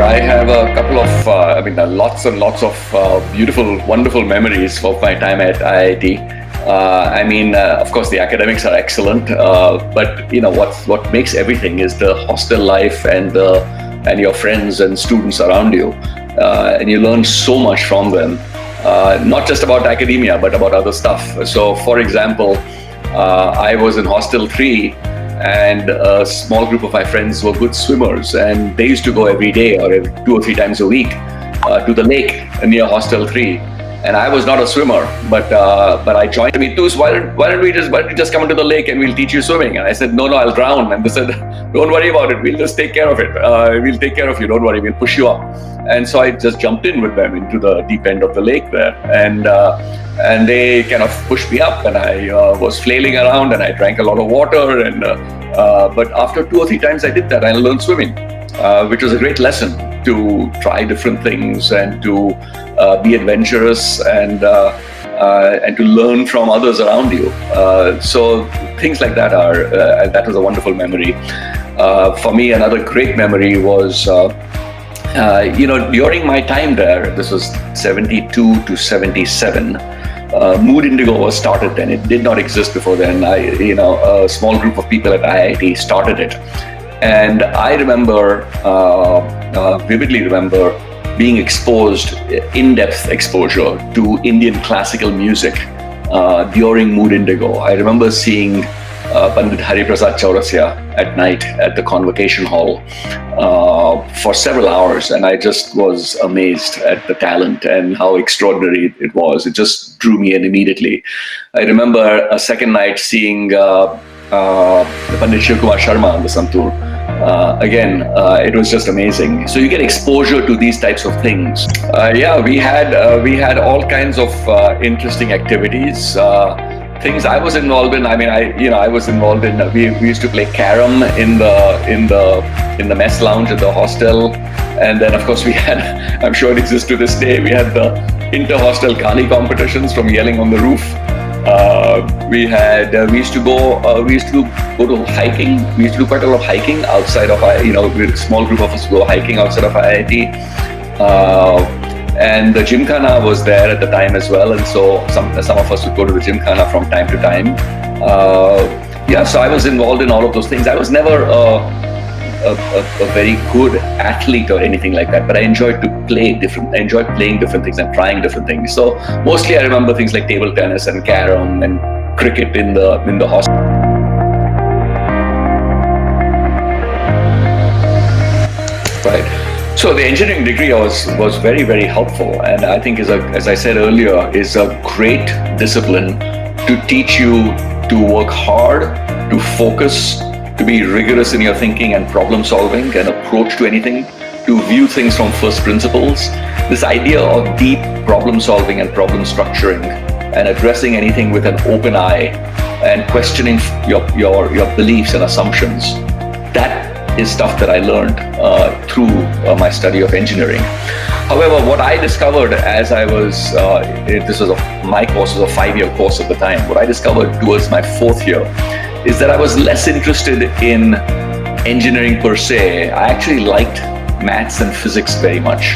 I have a couple of, lots and lots of beautiful, wonderful memories of my time at IIT. Of course, the academics are excellent, but what makes everything is the hostel life and your friends and students around you, and you learn so much from them, not just about academia, but about other stuff. So, for example, I was in Hostel 3, and a small group of my friends were good swimmers, and they used to go every day or 2 or 3 times a week to the lake near Hostel 3. And I was not a swimmer, but I joined me too. So why don't we just come into the lake and we'll teach you swimming? And I said, no, I'll drown. And they said, don't worry about it. We'll just take care of it. We'll take care of you. Don't worry. We'll push you up. And so I just jumped in with them into the deep end of the lake there, and they kind of pushed me up, and I was flailing around, and I drank a lot of water. And but after 2 or 3 times I did that, I learned swimming, which was a great lesson to try different things and to be adventurous and to learn from others around you. So things like that that was a wonderful memory. For me, another great memory was, during my time there, this was 72 to 77, Mood Indigo was started then. It did not exist before then. A small group of people at IIT started it. And I vividly remember being exposed, in-depth exposure to Indian classical music during Mood Indigo. I remember seeing Pandit Hariprasad Chaurasya at night at the Convocation Hall for several hours, and I just was amazed at the talent and how extraordinary it was. It just drew me in immediately. I remember a second night seeing Pandit Shivkumar Sharma on the Santoor. Again, it was just amazing. So you get exposure to these types of things. We had all kinds of interesting activities. Things I was involved in. I was involved in. We used to play carom in the mess lounge at the hostel, and then of course we had. I'm sure it exists to this day. We had the inter-hostel Gali competitions from yelling on the roof. We used to go to hiking. We used to do quite a lot of hiking outside of a small group of us go hiking outside of IIT. And the Gymkhana was there at the time as well, and so some of us would go to the Gymkhana from time to time. So I was involved in all of those things. I was never a very good athlete or anything like that, but I enjoyed playing different things and trying different things. So mostly I remember things like table tennis and carom and cricket in the hostel. Right. So the engineering degree was very, very helpful, and I think as I said earlier, is a great discipline to teach you to work hard, to focus, to be rigorous in your thinking and problem solving and approach to anything, to view things from first principles. This idea of deep problem solving and problem structuring and addressing anything with an open eye and questioning your beliefs and assumptions. That is stuff that I learned through my study of engineering. However, what I discovered as I was, my course was a 5-year course at the time. What I discovered towards my 4th year is that I was less interested in engineering per se. I actually liked maths and physics very much.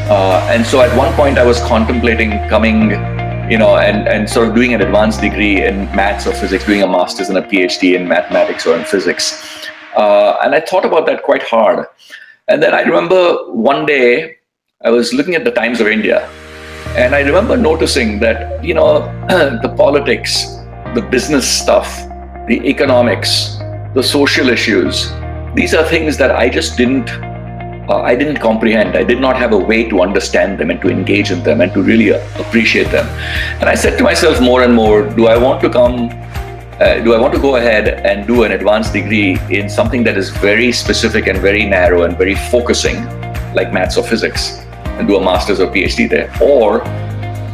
And so at one point I was contemplating coming, and sort of doing an advanced degree in maths or physics, doing a master's and a PhD in mathematics or in physics. And I thought about that quite hard. And then I remember one day I was looking at the Times of India, and I remember noticing that, the politics, the business stuff, the economics, the social issues, these are things that I just didn't comprehend. I did not have a way to understand them and to engage in them and to really appreciate them. And I said to myself more and more, do I want to go ahead and do an advanced degree in something that is very specific and very narrow and very focusing, like maths or physics, and do a master's or PhD there? Or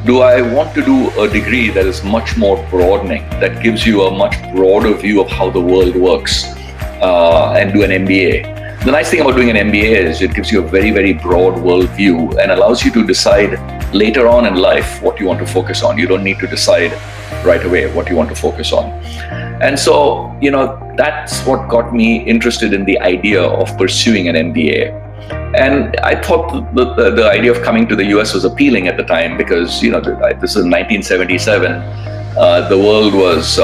do I want to do a degree that is much more broadening, that gives you a much broader view of how the world works, and do an MBA? The nice thing about doing an MBA is it gives you a very, very broad world view and allows you to decide later on in life what you want to focus on. You don't need to decide right away what you want to focus on. And so, that's what got me interested in the idea of pursuing an MBA. And I thought the idea of coming to the US was appealing at the time because, this is 1977. The world was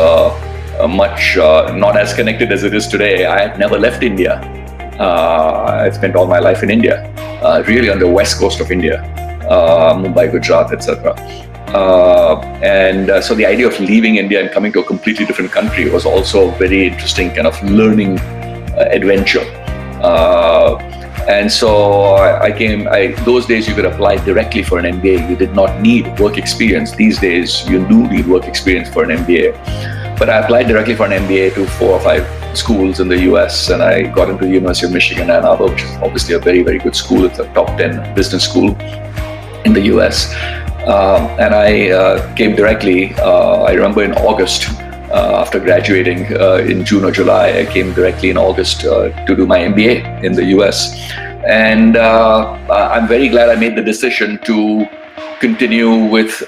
much not as connected as it is today. I had never left India. I spent all my life in India, really on the west coast of India, Mumbai, Gujarat, etc. So the idea of leaving India and coming to a completely different country was also a very interesting kind of learning adventure. And so those days you could apply directly for an MBA. You did not need work experience. These days you do need work experience for an MBA. But I applied directly for an MBA to 4 or 5 schools in the US, and I got into the University of Michigan, Ann Arbor, which is obviously a very, very good school. It's a top 10 business school in the US. And I came directly, I remember in August, after graduating in June or July, I came directly in August to do my MBA in the US. And I'm very glad I made the decision to continue with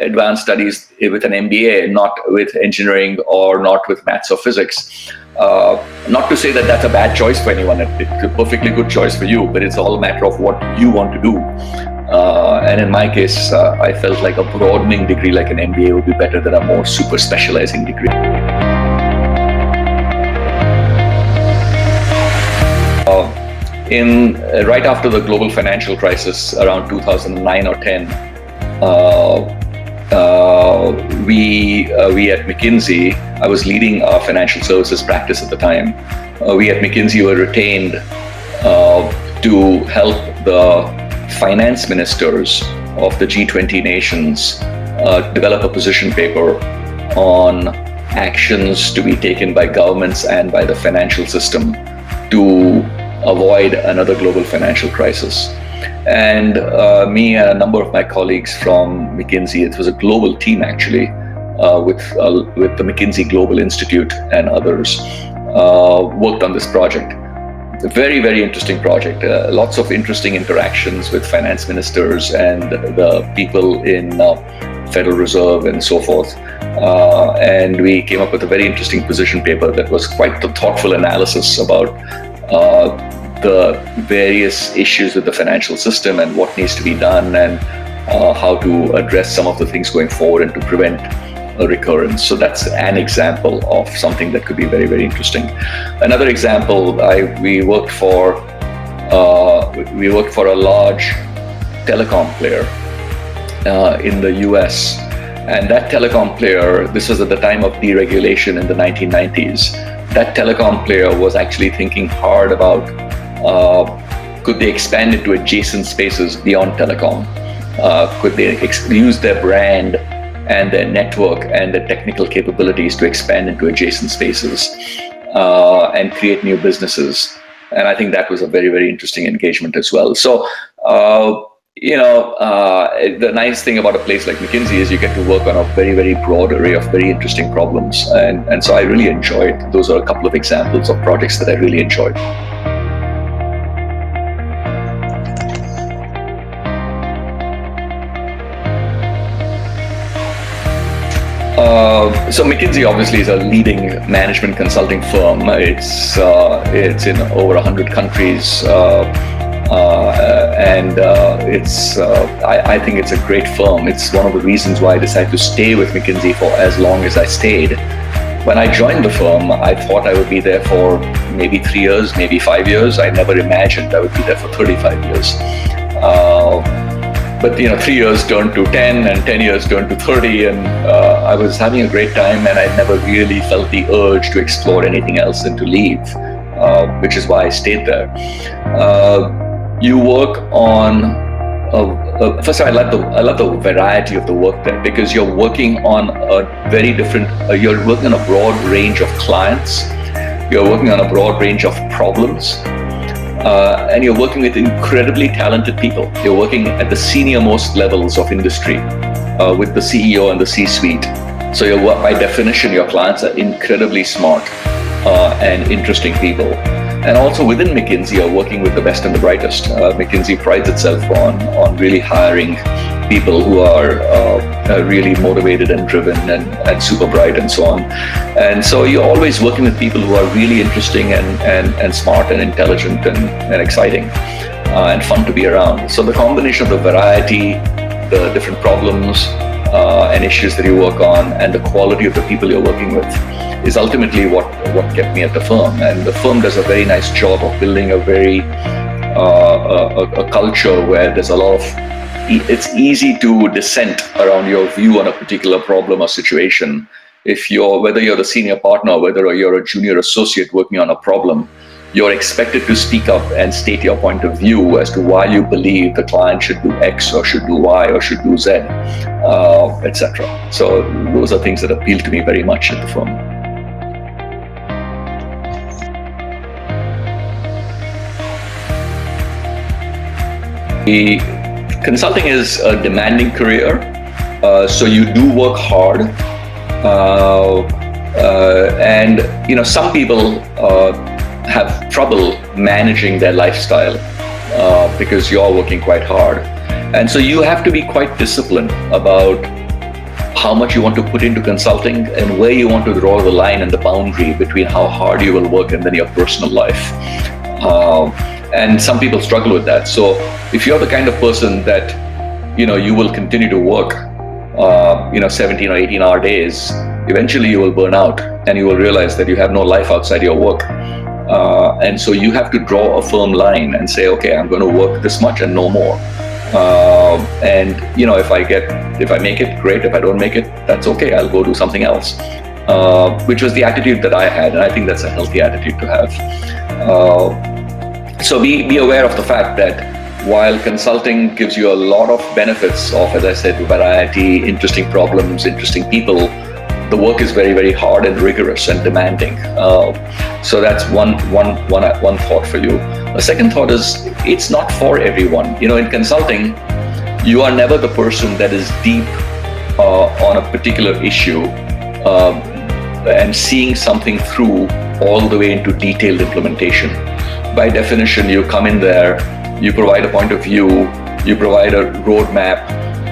advanced studies with an MBA, not with engineering or not with maths or physics. Not to say that that's a bad choice for anyone. It's a perfectly good choice for you, but it's all a matter of what you want to do. And in my case, I felt like a broadening degree like an MBA would be better than a more super specializing degree. Right after the global financial crisis around 2009 or 10, we at McKinsey, I was leading our financial services practice at the time. We at McKinsey were retained to help the finance ministers of the G20 nations develop a position paper on actions to be taken by governments and by the financial system to avoid another global financial crisis. And me and a number of my colleagues from McKinsey, it was a global team actually, with the McKinsey Global Institute and others, worked on this project. A very, very interesting project. Lots of interesting interactions with finance ministers and the people in Federal Reserve and so forth. And we came up with a very interesting position paper that was quite the thoughtful analysis about the various issues with the financial system and what needs to be done and how to address some of the things going forward and to prevent a recurrence. So that's an example of something that could be very, very interesting. Another example, we worked for a large telecom player in the US, and that telecom player, this was at the time of deregulation in the 1990s. That telecom player was actually thinking hard about could they expand into adjacent spaces beyond telecom? Could they use their brand and their network and their technical capabilities to expand into adjacent spaces and create new businesses? And I think that was a very, very interesting engagement as well. So, the nice thing about a place like McKinsey is you get to work on a very, very broad array of very interesting problems. And so I really enjoyed, those are a couple of examples of projects that I really enjoyed. So McKinsey obviously is a leading management consulting firm. It's in over 100 countries, I think it's a great firm. It's one of the reasons why I decided to stay with McKinsey for as long as I stayed. When I joined the firm, I thought I would be there for maybe 3 years, maybe 5 years. I never imagined I would be there for 35 years. But 3 years turned to 10 and 10 years turned to 30, and I was having a great time, and I never really felt the urge to explore anything else and to leave, which is why I stayed there. You work on, first I love the variety of the work there, because you're working on you're working on a broad range of clients, you're working on a broad range of problems, and you're working with incredibly talented people. You're working at the senior most levels of industry with the CEO and the C-suite. So by definition, your clients are incredibly smart and interesting people. And also within McKinsey, you're working with the best and the brightest. McKinsey prides itself on really hiring people who are really motivated and driven and super bright and so on. And so you're always working with people who are really interesting and smart and intelligent and exciting. and fun to be around. So the combination of the variety, the different problems and issues that you work on, and the quality of the people you're working with is ultimately what kept me at the firm. And the firm does a very nice job of building a culture where there's a lot of, it's easy to dissent around your view on a particular problem or situation. Whether you're the senior partner, or whether you're a junior associate working on a problem, you're expected to speak up and state your point of view as to why you believe the client should do X or should do Y or should do Z, etc. So those are things that appeal to me very much at the firm. Consulting is a demanding career, so you do work hard, and some people have trouble managing their lifestyle because you're working quite hard, and so you have to be quite disciplined about how much you want to put into consulting and where you want to draw the line and the boundary between how hard you will work and then your personal life. And some people struggle with that. So if you're the kind of person that you will continue to work 17 or 18-hour days, eventually you will burn out and you will realize that you have no life outside your work. And so you have to draw a firm line and say, okay, I'm going to work this much and no more. And if I make it, great. If I don't make it, that's okay. I'll go do something else. Which was the attitude that I had, and I think that's a healthy attitude to have. So be aware of the fact that while consulting gives you a lot of benefits of, as I said, variety, interesting problems, interesting people, the work is very, very hard and rigorous and demanding. So that's one thought for you. The second thought is it's not for everyone. In consulting, you are never the person that is deep on a particular issue and seeing something through all the way into detailed implementation. By definition, you come in there, you provide a point of view, you provide a roadmap,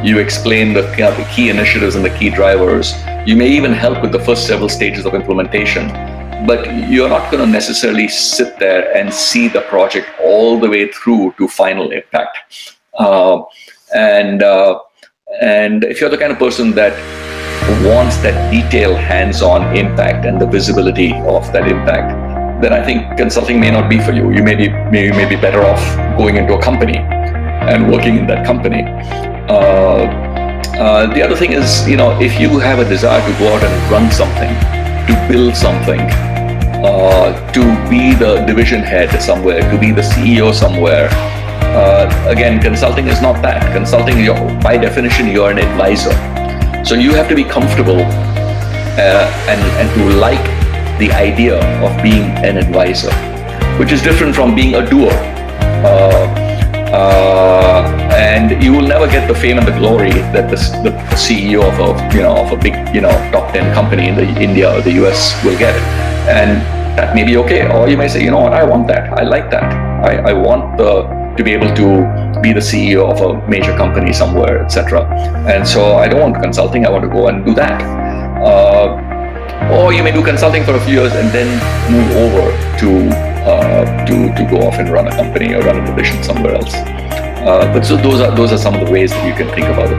you explain the key initiatives and the key drivers. You may even help with the first several stages of implementation, but you're not going to necessarily sit there and see the project all the way through to final impact. And if you're the kind of person that wants that detailed hands-on impact and the visibility of that impact, then I think consulting may not be for you. You may be better off going into a company and working in that company. The other thing is, if you have a desire to go out and run something, to build something, to be the division head somewhere, to be the CEO somewhere, again, consulting is not that. Consulting, by definition, you're an advisor. So you have to be comfortable and to like the idea of being an advisor, which is different from being a doer. And you will never get the fame and the glory that the CEO of a big top 10 company in India or the US will get, and that may be okay. Or you may say, what, I want that. I like that. I want to be able to be the CEO of a major company somewhere, etc. And so I don't want consulting. I want to go and do that. Or you may do consulting for a few years and then move over to go off and run a company or run a division somewhere else. But so those are some of the ways that you can think about it.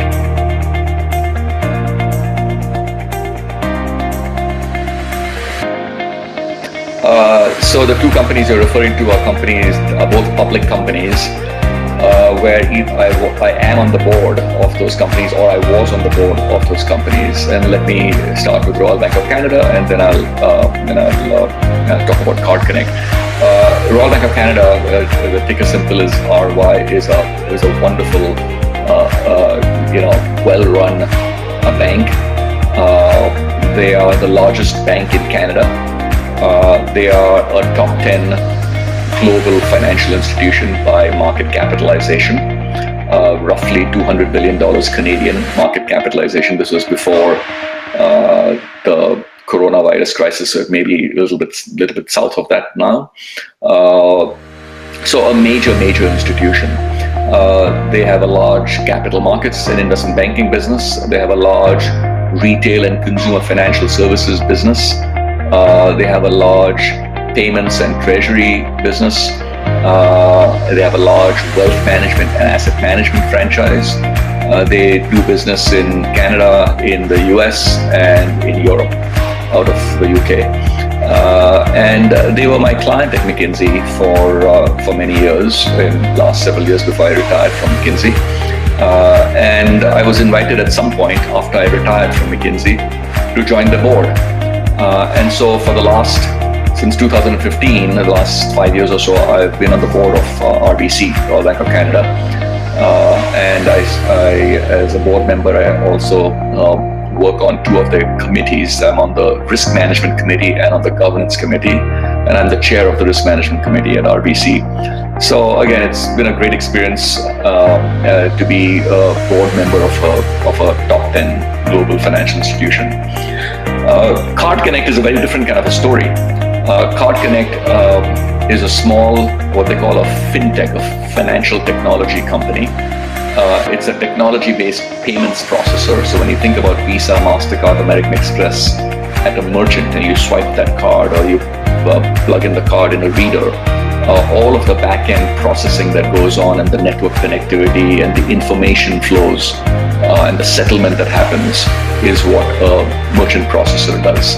So the two companies you're referring to are both public companies, where I am on the board of those companies, or I was on the board of those companies. And let me start with Royal Bank of Canada, and then I'll talk about Card Connect. Royal Bank of Canada, the ticker symbol is RY, is a wonderful, well-run bank. They are the largest bank in Canada. They are a top 10 global financial institution by market capitalization, roughly $200 billion Canadian market capitalization. This was before the coronavirus crisis, so it may be a little bit south of that now. So a major institution. They have a large capital markets and investment banking business. They have a large retail and consumer financial services business. They have a large payments and treasury business. They have a large wealth management and asset management franchise. They do business in Canada, in the US, and in Europe, out of the UK. And they were my client at McKinsey for many years, in the last several years before I retired from McKinsey. And I was invited at some point after I retired from McKinsey to join the board. And so since 2015, the last 5 years or so, I've been on the board of RBC, Royal Bank of Canada. And I, as a board member, I also work on two of the committees. I'm on the risk management committee and on the governance committee, and I'm the chair of the risk management committee at RBC. So again, it's been a great experience to be a board member of a top 10 global financial institution. Card Connect is a very different kind of a story. Card Connect is a small, what they call a fintech, a financial technology company. It's a technology-based payments processor. So when you think about Visa, MasterCard, American Express at a merchant and you swipe that card or you plug in the card in a reader, all of the back-end processing that goes on and the network connectivity and the information flows and the settlement that happens is what a merchant processor does.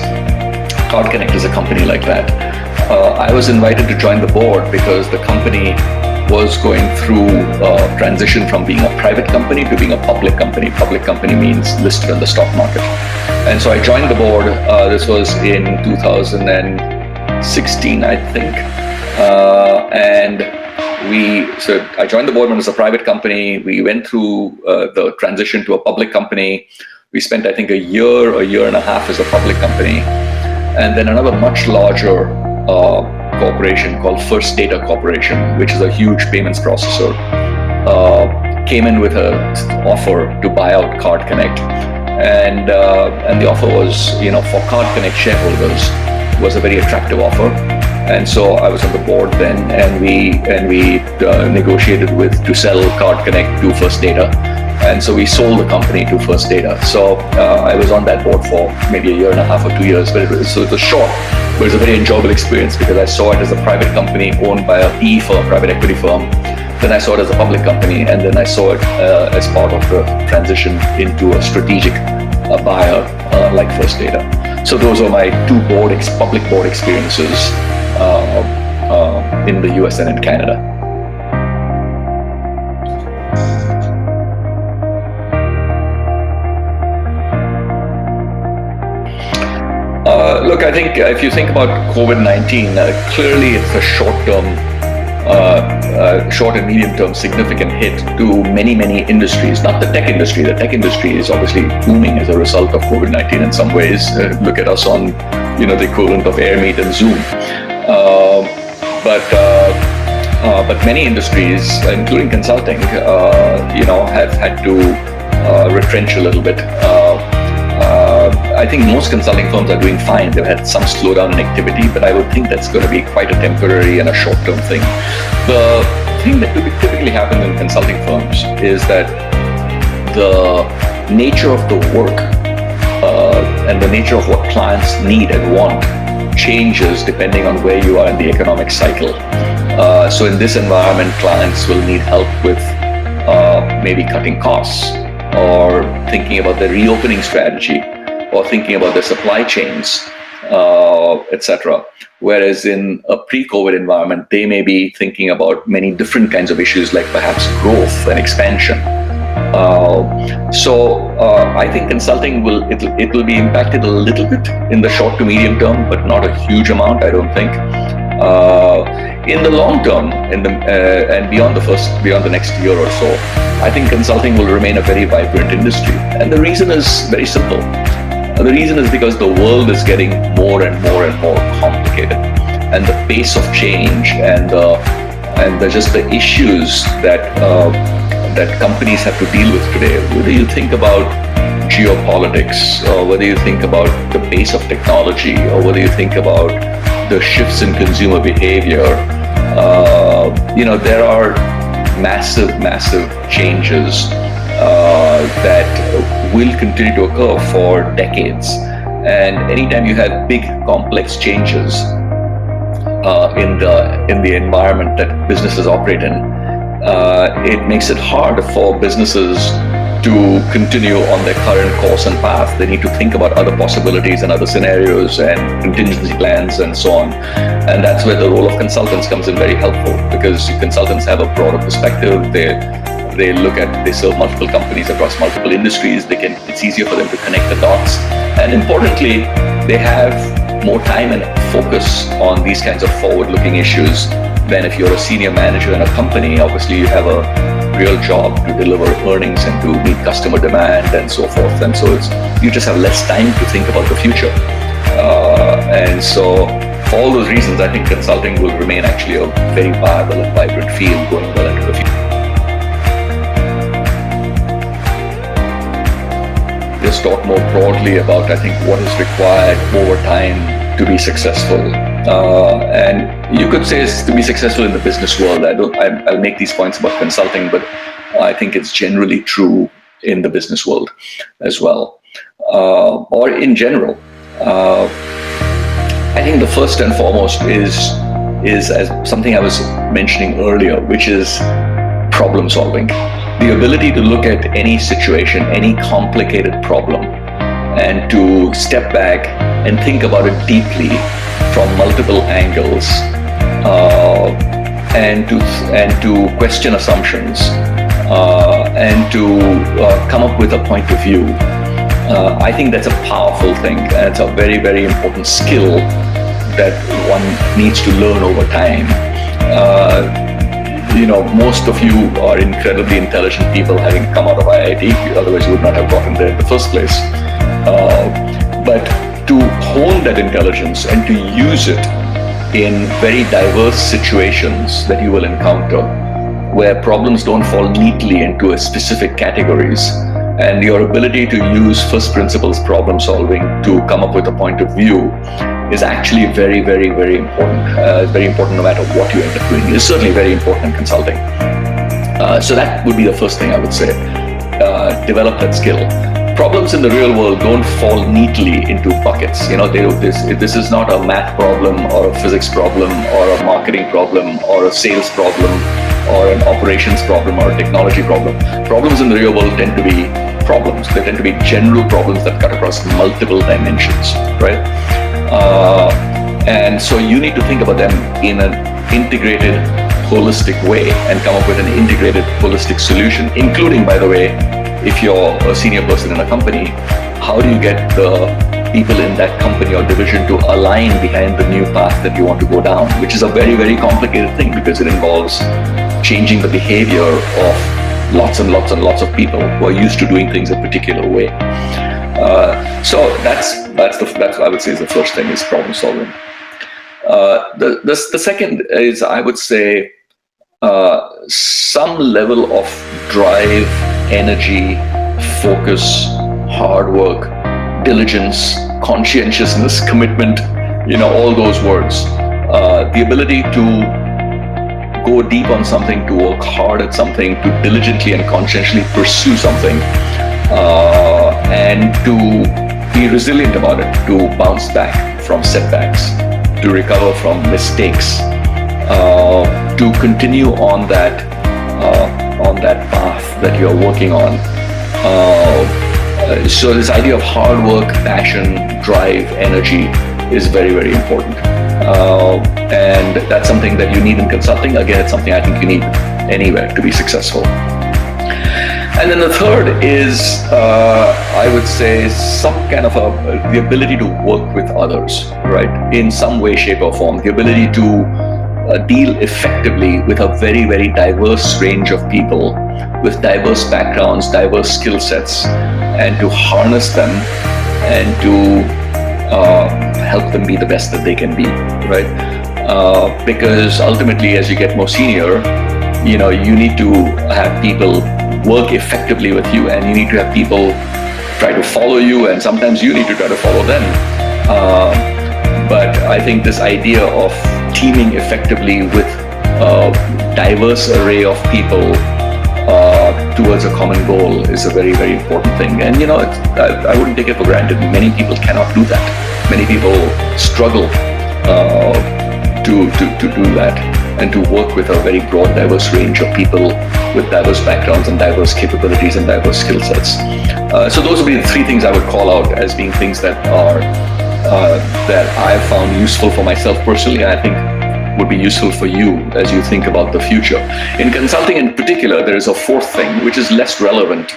Card Connect is a company like that. I was invited to join the board because the company was going through a transition from being a private company to being a public company. Public company means listed on the stock market. And so I joined the board. This was in 2016, I think. So I joined the board when it was a private company. We went through the transition to a public company. We spent, I think, a year and a half as a public company. And then another much larger corporation called First Data Corporation, which is a huge payments processor, came in with an offer to buy out Card Connect. And the offer was, for Card Connect shareholders, was a very attractive offer. And so I was on the board then, and we negotiated to sell Card Connect to First Data. And so we sold the company to First Data. So I was on that board for maybe a year and a half or 2 years, but it was short. But it was a very enjoyable experience because I saw it as a private company owned by a PE firm, private equity firm. Then I saw it as a public company, and then I saw it as part of the transition into a strategic buyer like First Data. So those are my two public board experiences in the US and in Canada. Look, I think if you think about COVID-19, clearly it's a short and medium-term significant hit to many, many industries. Not the tech industry. The tech industry is obviously booming as a result of COVID-19 in some ways. Look at us on, the equivalent of AirMeet and Zoom. But many industries, including consulting, have had to retrench a little bit. I think most consulting firms are doing fine. They've had some slowdown in activity, but I would think that's going to be quite a temporary and a short-term thing. The thing that typically happens in consulting firms is that the nature of the work and the nature of what clients need and want changes depending on where you are in the economic cycle. So in this environment, clients will need help with maybe cutting costs or thinking about the reopening strategy, or thinking about the supply chains, etc. Whereas in a pre-COVID environment, they may be thinking about many different kinds of issues, like perhaps growth and expansion. So I think consulting will be impacted a little bit in the short to medium term, but not a huge amount, I don't think. In the long term, and beyond the next year or so, I think consulting will remain a very vibrant industry. And the reason is very simple. The reason is because the world is getting more and more and more complicated, and the pace of change and just the issues that companies have to deal with today. Whether you think about geopolitics, or whether you think about the pace of technology, or whether you think about the shifts in consumer behavior, there are massive changes that will continue to occur for decades. And anytime you have big, complex changes, in the environment that businesses operate in, it makes it hard for businesses to continue on their current course and path. They need to think about other possibilities and other scenarios and contingency plans and so on. And that's where the role of consultants comes in very helpful, because consultants have a broader perspective. They serve multiple companies across multiple industries. It's easier for them to connect the dots. And importantly, they have more time and focus on these kinds of forward-looking issues than if you're a senior manager in a company. Obviously, you have a real job to deliver earnings and to meet customer demand and so forth. And so you just have less time to think about the future. And so for all those reasons, I think consulting will remain actually a very viable and vibrant field going well into the future. Just talk more broadly about, I think, what is required over time to be successful. And you could say it's to be successful in the business world. I'll make these points about consulting, but I think it's generally true in the business world as well, or in general. I think the first and foremost is as something I was mentioning earlier, which is problem solving. The ability to look at any situation, any complicated problem, and to step back and think about it deeply from multiple angles, and to question assumptions, and to come up with a point of view. I think that's a powerful thing, and it's a very, very important skill that one needs to learn over time. Most of you are incredibly intelligent people, having come out of IIT, otherwise you would not have gotten there in the first place. But to hone that intelligence and to use it in very diverse situations that you will encounter, where problems don't fall neatly into specific categories, and your ability to use first principles problem solving to come up with a point of view is actually very, very, very important. Very important no matter what you end up doing. It's certainly very important in consulting. So that would be the first thing I would say. Develop that skill. Problems in the real world don't fall neatly into buckets. This is not a math problem or a physics problem or a marketing problem or a sales problem or an operations problem or a technology problem. Problems in the real world tend to be problems. They tend to be general problems that cut across multiple dimensions, right? And so you need to think about them in an integrated, holistic way and come up with an integrated, holistic solution, including, by the way, if you're a senior person in a company, how do you get the people in that company or division to align behind the new path that you want to go down, which is a very, very complicated thing because it involves changing the behavior of lots and lots and lots of people who are used to doing things a particular way. So that's I would say is the first thing, is problem solving. The second is, I would say, some level of drive, energy, focus, hard work, diligence, conscientiousness, commitment, all those words. The ability to go deep on something, to work hard at something, to diligently and conscientiously pursue something, and to be resilient about it, to bounce back from setbacks, to recover from mistakes, to continue on that path that you're working on. So this idea of hard work, passion, drive, energy is very, very important. And that's something that you need in consulting. Again, it's something I think you need anywhere to be successful. And then the third is, I would say, some kind of the ability to work with others, right? In some way, shape or form. The ability to deal effectively with a very, very diverse range of people with diverse backgrounds, diverse skill sets, and to harness them and to help them be the best that they can be, right? Because ultimately, as you get more senior, you need to have people work effectively with you, and you need to have people try to follow you, and sometimes you need to try to follow them. But I think this idea of teaming effectively with a diverse array of people towards a common goal is a very, very important thing. And I wouldn't take it for granted. Many people cannot do that. Many people struggle to do that and to work with a very broad, diverse range of people with diverse backgrounds and diverse capabilities and diverse skill sets. So those would be the three things I would call out as being things that are that I have found useful for myself personally, and I think would be useful for you as you think about the future. In consulting in particular, there is a fourth thing, which is less relevant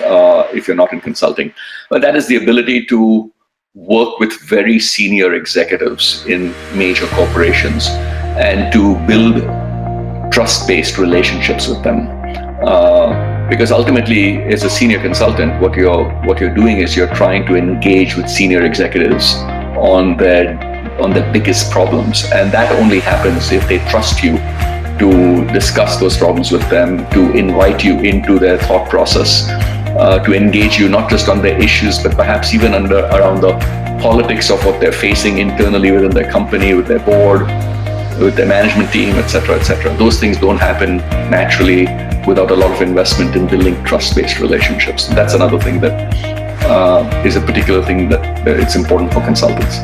if you're not in consulting, but that is the ability to work with very senior executives in major corporations and to build trust-based relationships with them. Because ultimately, as a senior consultant, what you're doing is you're trying to engage with senior executives on their biggest problems, and that only happens if they trust you to discuss those problems with them, to invite you into their thought process, to engage you not just on their issues, but perhaps even around the politics of what they're facing internally within their company, with their board, with their management team, etc., etc. Those things don't happen naturally without a lot of investment in building trust-based relationships. That's another thing that is a particular thing that it's important for consultants.